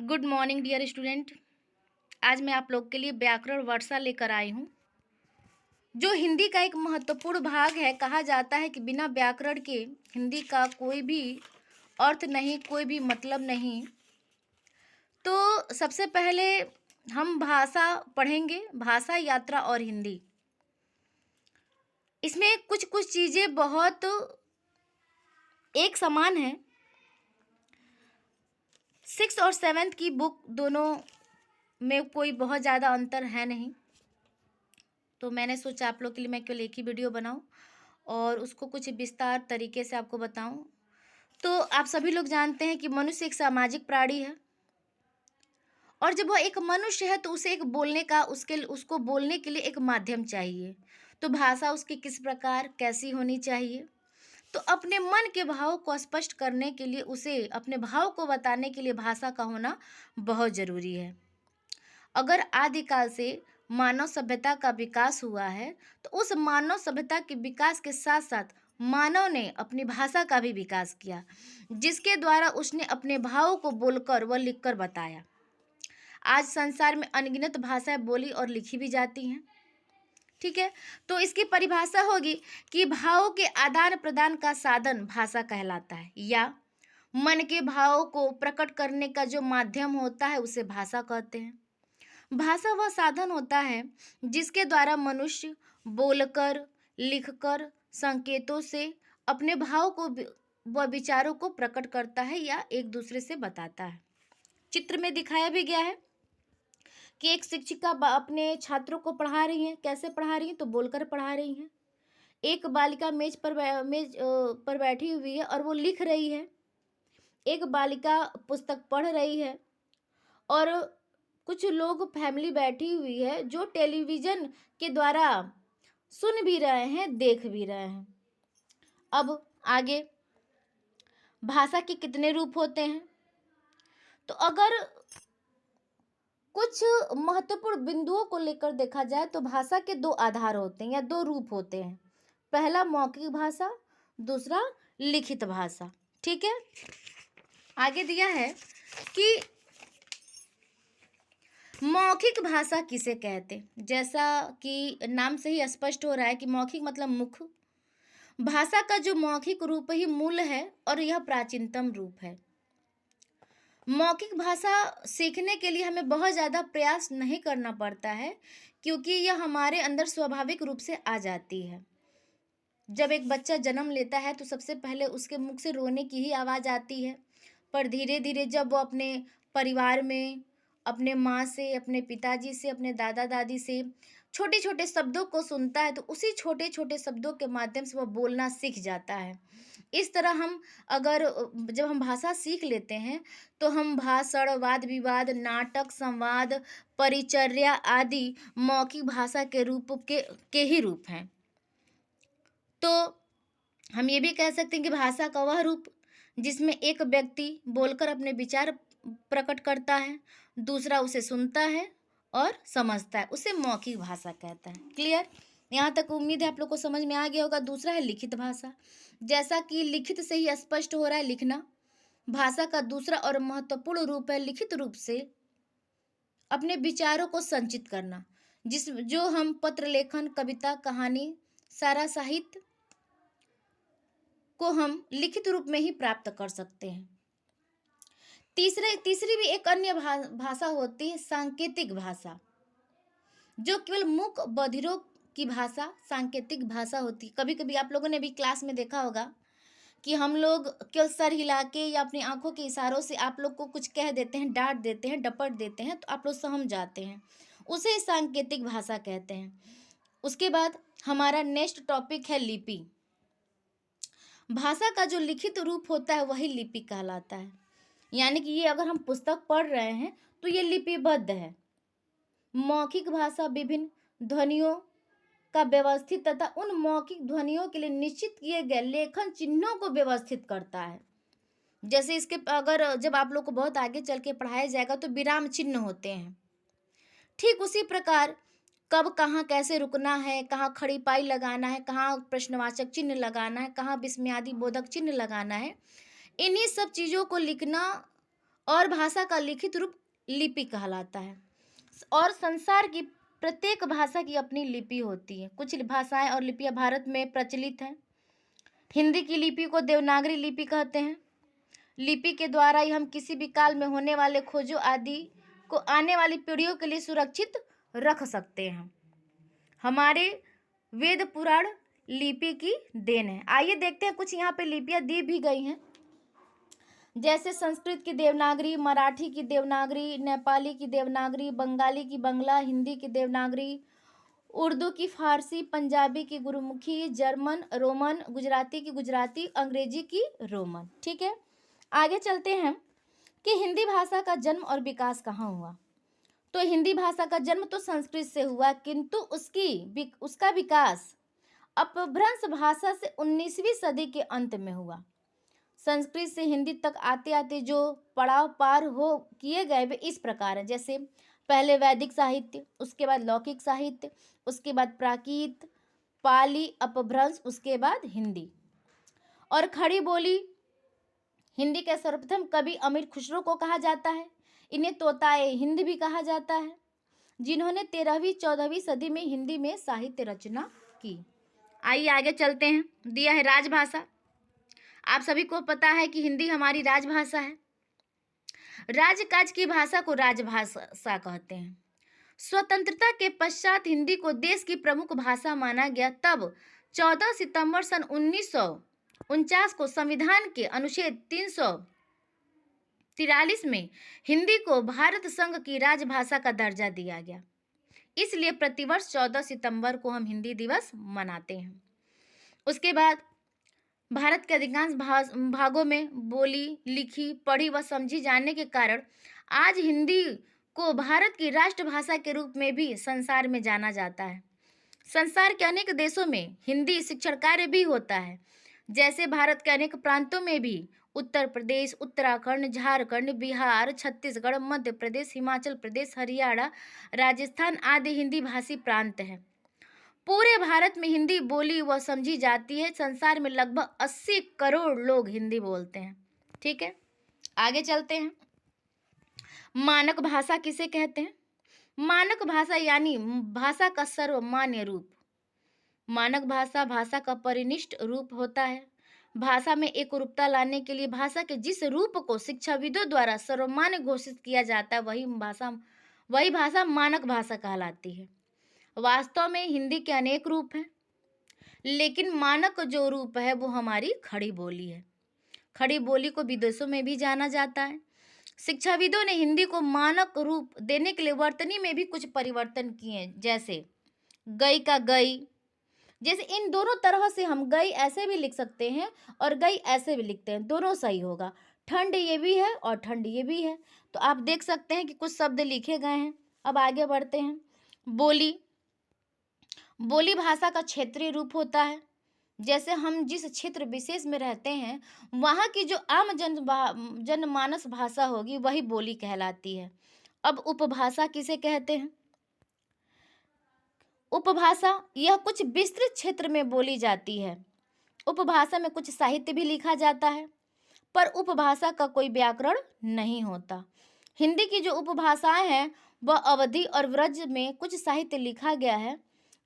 Good morning dear student. आज मैं आप लोग के लिए व्याकरण वर्षा लेकर आई हूँ, जो हिंदी का एक महत्वपूर्ण भाग है। कहा जाता है कि बिना व्याकरण के हिंदी का कोई भी अर्थ नहीं, कोई भी मतलब नहीं। तो सबसे पहले हम भाषा पढ़ेंगे, भाषा, यात्रा और हिंदी। इसमें कुछ कुछ चीज़ें बहुत एक समान हैं। 6 और 7 की बुक दोनों में कोई बहुत ज़्यादा अंतर है नहीं। तो मैंने सोचा आप लोग के लिए मैं केवल एक ही वीडियो बनाऊं और उसको कुछ विस्तार तरीके से आपको बताऊं। तो आप सभी लोग जानते हैं कि मनुष्य एक सामाजिक प्राणी है, और जब वो एक मनुष्य है तो उसे एक बोलने का उसको बोलने के लिए एक माध्यम चाहिए। तो भाषा उसकी किस प्रकार कैसी होनी चाहिए? तो अपने मन के भाव को स्पष्ट करने के लिए, उसे अपने भाव को बताने के लिए भाषा का होना बहुत ज़रूरी है। अगर आदिकाल से मानव सभ्यता का विकास हुआ है, तो उस मानव सभ्यता के विकास के साथ साथ मानव ने अपनी भाषा का भी विकास किया, जिसके द्वारा उसने अपने भावों को बोलकर व लिखकर बताया। आज संसार में अनगिनत भाषाएं बोली और लिखी भी जाती हैं। ठीक है, तो इसकी परिभाषा होगी कि भावों के आदान प्रदान का साधन भाषा कहलाता है, या मन के भावों को प्रकट करने का जो माध्यम होता है उसे भाषा कहते हैं। भाषा वह साधन होता है जिसके द्वारा मनुष्य बोलकर, लिखकर, संकेतों से अपने भाव को व विचारों को प्रकट करता है या एक दूसरे से बताता है। चित्र में दिखाया भी गया है कि एक शिक्षिका अपने छात्रों को पढ़ा रही हैं। कैसे पढ़ा रही हैं? तो बोलकर पढ़ा रही हैं। एक बालिका मेज पर बैठी हुई है और वो लिख रही है। एक बालिका पुस्तक पढ़ रही है, और कुछ लोग फैमिली बैठी हुई है जो टेलीविजन के द्वारा सुन भी रहे हैं, देख भी रहे हैं। अब आगे, भाषा के कितने रूप होते हैं? तो अगर कुछ महत्वपूर्ण बिंदुओं को लेकर देखा जाए तो भाषा के दो आधार होते हैं या दो रूप होते हैं। पहला मौखिक भाषा, दूसरा लिखित भाषा। ठीक है, आगे दिया है कि मौखिक भाषा किसे कहते हैं। जैसा कि नाम से ही स्पष्ट हो रहा है कि मौखिक मतलब मुख। भाषा का जो मौखिक रूप ही मूल है और यह प्राचीनतम रूप है। मौखिक भाषा सीखने के लिए हमें बहुत ज़्यादा प्रयास नहीं करना पड़ता है, क्योंकि यह हमारे अंदर स्वाभाविक रूप से आ जाती है। जब एक बच्चा जन्म लेता है तो सबसे पहले उसके मुख से रोने की ही आवाज़ आती है, पर धीरे धीरे जब वो अपने परिवार में, अपने माँ से, अपने पिताजी से, अपने दादा दादी से छोटे छोटे शब्दों को सुनता है, तो उसी छोटे छोटे शब्दों के माध्यम से वह बोलना सीख जाता है। इस तरह हम अगर जब हम भाषा सीख लेते हैं तो हम भाषण, वाद विवाद, नाटक, संवाद, परिचर्या आदि मौखिक भाषा के के ही रूप हैं। तो हम ये भी कह सकते हैं कि भाषा का वह रूप जिसमें एक व्यक्ति बोलकर अपने विचार प्रकट करता है, दूसरा उसे सुनता है और समझता है, उसे मौखिक भाषा कहता है। क्लियर? यहाँ तक उम्मीद है आप लोग को समझ में आ गया होगा। दूसरा है लिखित भाषा। जैसा कि लिखित से ही स्पष्ट हो रहा है, लिखना भाषा का दूसरा और महत्वपूर्ण रूप है। लिखित रूप से अपने विचारों को संचित करना, जो हम पत्र लेखन, कविता, कहानी, सारा साहित्य को हम लिखित रूप में ही प्राप्त कर सकते हैं। तीसरी भी एक अन्य भाषा होती है सांकेतिक भाषा, जो केवल मुख बधिरों की भाषा सांकेतिक भाषा होती है। कभी कभी आप लोगों ने भी क्लास में देखा होगा कि हम लोग केवल सर हिला के या अपनी आंखों के इशारों से आप लोग को कुछ कह देते हैं, डांट देते हैं, डपट देते हैं, तो आप लोग समझ जाते हैं, उसे सांकेतिक भाषा कहते हैं। उसके बाद हमारा नेक्स्ट टॉपिक है लिपि। भाषा का जो लिखित रूप होता है वही लिपि कहलाता है। यानी कि ये अगर हम पुस्तक पढ़ रहे हैं तो ये लिपिबद्ध है। मौखिक भाषा विभिन्न ध्वनियों का व्यवस्थित तथा उन मौखिक ध्वनियों के लिए निश्चित किए गए लेखन चिन्हों को व्यवस्थित करता है। जैसे इसके अगर जब आप लोग को बहुत आगे चल के पढ़ाया जाएगा तो विराम चिन्ह होते हैं। ठीक उसी प्रकार कब, कहाँ, कैसे रुकना है, कहाँ खड़ी पाई लगाना है, कहाँ प्रश्नवाचक चिन्ह लगाना है, कहाँ विस्मयादि बोधक चिन्ह लगाना है, इन्हीं सब चीज़ों को लिखना और भाषा का लिखित रूप लिपि कहलाता है। और संसार की प्रत्येक भाषा की अपनी लिपि होती है। कुछ भाषाएं और लिपियां भारत में प्रचलित हैं। हिंदी की लिपि को देवनागरी लिपि कहते हैं। लिपि के द्वारा ही हम किसी भी काल में होने वाले खोजों आदि को आने वाली पीढ़ियों के लिए सुरक्षित रख सकते हैं। हमारे वेद पुराण लिपि की देन है। आइए देखते हैं, कुछ यहाँ पे लिपियां दी भी गई हैं, जैसे संस्कृत की देवनागरी, मराठी की देवनागरी, नेपाली की देवनागरी, बंगाली की बंगला, हिंदी की देवनागरी, उर्दू की फारसी, पंजाबी की गुरुमुखी, जर्मन रोमन, गुजराती की गुजराती, अंग्रेजी की रोमन। ठीक है, आगे चलते हैं कि हिंदी भाषा का जन्म और विकास कहाँ हुआ। तो हिंदी भाषा का जन्म तो संस्कृत से हुआ, किंतु उसका विकास अपभ्रंश भाषा से 19वीं सदी के अंत में हुआ। संस्कृत से हिंदी तक आते आते जो पड़ाव पार हो किए गए वे इस प्रकार हैं, जैसे पहले वैदिक साहित्य, उसके बाद लौकिक साहित्य, उसके बाद प्राकृत, पाली, अपभ्रंश, उसके बाद हिंदी। और खड़ी बोली हिंदी के सर्वप्रथम कवि अमीर खुसरो को कहा जाता है। इन्हें तोताए हिंद भी कहा जाता है, जिन्होंने 13वीं 14वीं सदी में हिंदी में साहित्य रचना की। आइए आगे चलते हैं। दिया है राजभाषा। आप सभी को पता है कि हिंदी हमारी राजभाषा है। राजकाज की भाषा को राजभाषा कहते हैं। स्वतंत्रता के पश्चात हिंदी को देश की प्रमुख भाषा माना गया। तब 14 सितंबर सन 1949 को संविधान के अनुच्छेद 343 में हिंदी को भारत संघ की राजभाषा का दर्जा दिया गया। इसलिए प्रतिवर्ष 14 सितंबर को हम हिंदी दिवस मनाते हैं। उसके बाद भारत के अधिकांश भागों में बोली, लिखी, पढ़ी व समझी जाने के कारण आज हिंदी को भारत की राष्ट्रभाषा के रूप में भी संसार में जाना जाता है। संसार के अनेक देशों में हिंदी शिक्षण कार्य भी होता है, जैसे भारत के अनेक प्रांतों में भी उत्तर प्रदेश, उत्तराखंड, झारखंड, बिहार, छत्तीसगढ़, मध्य प्रदेश, हिमाचल प्रदेश, हरियाणा, राजस्थान आदि हिंदी भाषी प्रांत हैं। पूरे भारत में हिंदी बोली व समझी जाती है। संसार में लगभग 80 करोड़ लोग हिंदी बोलते हैं। ठीक है, आगे चलते हैं। मानक भाषा किसे कहते हैं? मानक भाषा यानी भाषा का सर्वमान्य रूप। मानक भाषा भाषा का परिनिष्ठ रूप होता है। भाषा में एक रूपता लाने के लिए भाषा के जिस रूप को शिक्षाविदों द्वारा सर्वमान्य घोषित किया जाता है वही भाषा मानक भाषा कहलाती है। वास्तव में हिंदी के अनेक रूप हैं, लेकिन मानक जो रूप है वो हमारी खड़ी बोली है। खड़ी बोली को विदेशों में भी जाना जाता है। शिक्षाविदों ने हिंदी को मानक रूप देने के लिए वर्तनी में भी कुछ परिवर्तन किए हैं, जैसे गई का गई, जैसे इन दोनों तरह से हम गई ऐसे भी लिख सकते हैं और गई ऐसे भी लिखते हैं, दोनों सही होगा। ठंड ये भी है और ठंड ये भी है। तो आप देख सकते हैं कि कुछ शब्द लिखे गए हैं। अब आगे बढ़ते हैं। बोली, बोली भाषा का क्षेत्रीय रूप होता है। जैसे हम जिस क्षेत्र विशेष में रहते हैं वहाँ की जो आम जनमानस भाषा होगी वही बोली कहलाती है। अब उपभाषा किसे कहते हैं? उपभाषा यह कुछ विस्तृत क्षेत्र में बोली जाती है। उपभाषा में कुछ साहित्य भी लिखा जाता है, पर उपभाषा का कोई व्याकरण नहीं होता। हिंदी की जो उपभाषाएं हैं वह अवधी और व्रज में कुछ साहित्य लिखा गया है,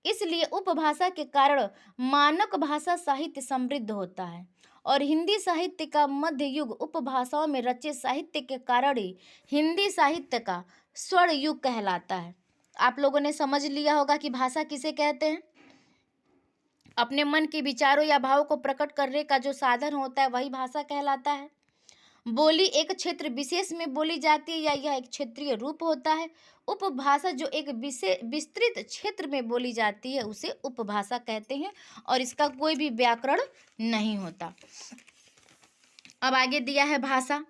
इसलिए उपभाषा के कारण मानक भाषा साहित्य समृद्ध होता है। और हिंदी साहित्य का मध्य युग उपभाषाओं में रचे साहित्य के कारण ही हिंदी साहित्य का स्वर्ण युग कहलाता है। आप लोगों ने समझ लिया होगा कि भाषा किसे कहते हैं। अपने मन के विचारों या भावों को प्रकट करने का जो साधन होता है वही भाषा कहलाता है। बोली एक क्षेत्र विशेष में बोली जाती है या यह एक क्षेत्रीय रूप होता है। उपभाषा जो एक विस्तृत क्षेत्र में बोली जाती है उसे उपभाषा कहते हैं और इसका कोई भी व्याकरण नहीं होता। अब आगे दिया है भाषा।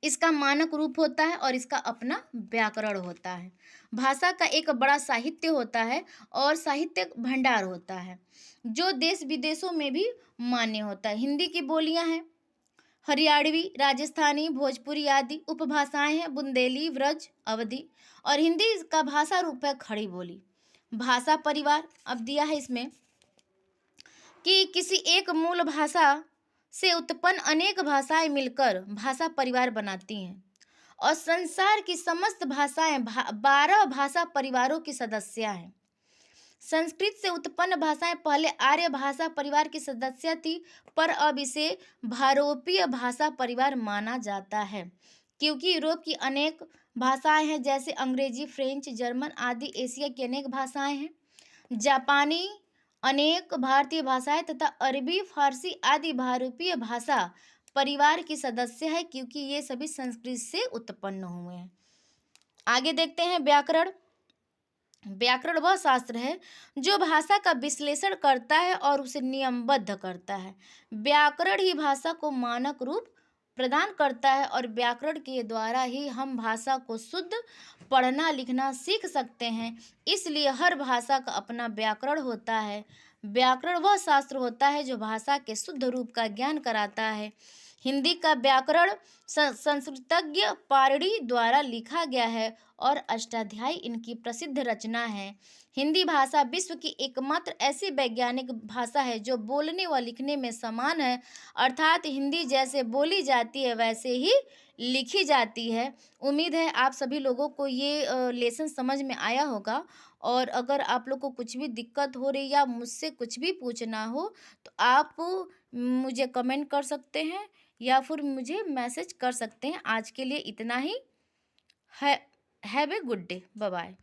इसका मानक रूप होता है और इसका अपना व्याकरण होता है। भाषा का एक बड़ा साहित्य होता है और साहित्यिक भंडार होता है जो देश विदेशों में भी मान्य होता है। हिंदी की बोलियां हैं हरियाणवी, राजस्थानी, भोजपुरी आदि। उपभाषाएं हैं बुंदेली, व्रज, अवधी। और हिंदी का भाषा रूप है खड़ी बोली। भाषा परिवार अब दिया है इसमें कि किसी एक मूल भाषा से उत्पन्न अनेक भाषाएं मिलकर भाषा परिवार बनाती हैं। और संसार की समस्त भाषाएं 12 भाषा परिवारों की सदस्य हैं। संस्कृत से उत्पन्न भाषाएं पहले आर्य भाषा परिवार की सदस्य थी, पर अब इसे भारोपीय भाषा परिवार माना जाता है, क्योंकि यूरोप की अनेक भाषाएं हैं, जैसे अंग्रेजी, फ्रेंच, जर्मन आदि एशिया की अनेक भाषाएं हैं। जापानी अनेक भारतीय भाषाएं तथा अरबी, फारसी आदि भारोपीय भाषा परिवार की सदस्य है, क्योंकि ये सभी संस्कृत से उत्पन्न हुए हैं। आगे देखते हैं व्याकरण। व्याकरण वह शास्त्र है जो भाषा का विश्लेषण करता है और उसे नियमबद्ध करता है। व्याकरण ही भाषा को मानक रूप प्रदान करता है और व्याकरण के द्वारा ही हम भाषा को शुद्ध पढ़ना लिखना सीख सकते हैं। इसलिए हर भाषा का अपना व्याकरण होता है। व्याकरण वह शास्त्र होता है जो भाषा के शुद्ध रूप का ज्ञान कराता है। हिंदी का व्याकरण संस्कृतज्ञ पारड़ी द्वारा लिखा गया है और अष्टाध्यायी इनकी प्रसिद्ध रचना है। हिंदी भाषा विश्व की एकमात्र ऐसी वैज्ञानिक भाषा है जो बोलने व लिखने में समान है, अर्थात हिंदी जैसे बोली जाती है वैसे ही लिखी जाती है। उम्मीद है आप सभी लोगों को ये लेसन समझ में आया होगा, और अगर आप लोग को कुछ भी दिक्कत हो रही या मुझसे कुछ भी पूछना हो तो आप मुझे कमेंट कर सकते हैं या फिर मुझे मैसेज कर सकते हैं। आज के लिए इतना ही है। Have a good day. Bye bye.